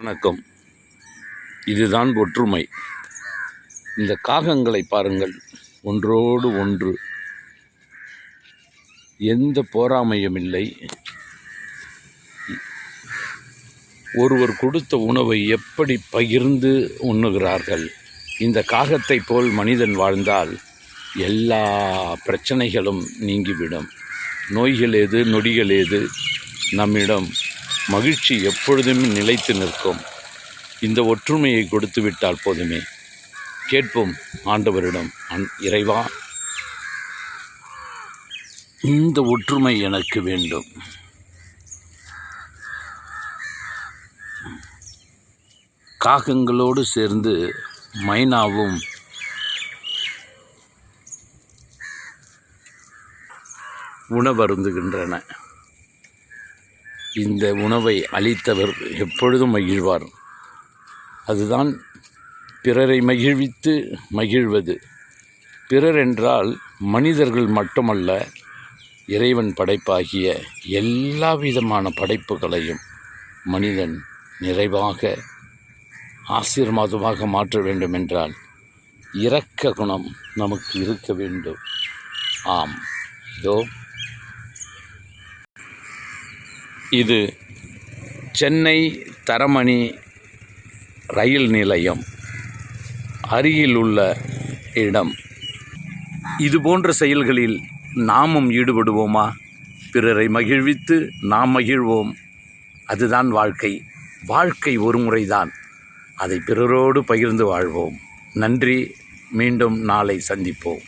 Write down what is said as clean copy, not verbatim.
வணக்கம். இதுதான் ஒற்றுமை. இந்த காகங்களை பாருங்கள், ஒன்றோடு ஒன்று எந்த பொறாமையும் இல்லை. ஒருவர் கொடுத்த உணவை எப்படி பகிர்ந்து உண்ணுகிறார்கள். இந்த காகத்தை போல் மனிதன் வாழ்ந்தால் எல்லா பிரச்சனைகளும் நீங்கிவிடும். நோய்கள் ஏது, நொடிகள் ஏது, நம்மிடம் மகிழ்ச்சி எப்பொழுதும் நிலைத்து நிற்கும். இந்த ஒற்றுமையை கொடுத்து விட்டால் போதுமே. கேட்போம் ஆண்டவரிடம், இறைவா, இந்த ஒற்றுமை எனக்கு வேண்டும். காகங்களோடு சேர்ந்து மைனாவும் உணவருந்துகின்றன. இந்த உணவை அளித்தவர் எப்பொழுதும் மகிழ்வார். அதுதான் பிறரை மகிழ்வித்து மகிழ்வது. பிறர் என்றால் மனிதர்கள் மட்டுமல்ல, இறைவன் படைப்பாகிய எல்லா விதமான படைப்புகளையும் மனிதன் நிறைவாக ஆசீர்வாதமாக மாற்ற வேண்டும் என்றால் இரக்க குணம் நமக்கு இருக்க வேண்டும். ஆம், இதோ இது சென்னை தரமணி ரயில் நிலையம் அருகில் உள்ள இடம். இதுபோன்ற செயல்களில் நாமும் ஈடுபடுவோமா? பிறரை மகிழ்வித்து நாம் மகிழ்வோம். அதுதான் வாழ்க்கை. வாழ்க்கை ஒரு முறைதான். அதை பிறரோடு பகிர்ந்து வாழ்வோம். நன்றி. மீண்டும் நாளை சந்திப்போம்.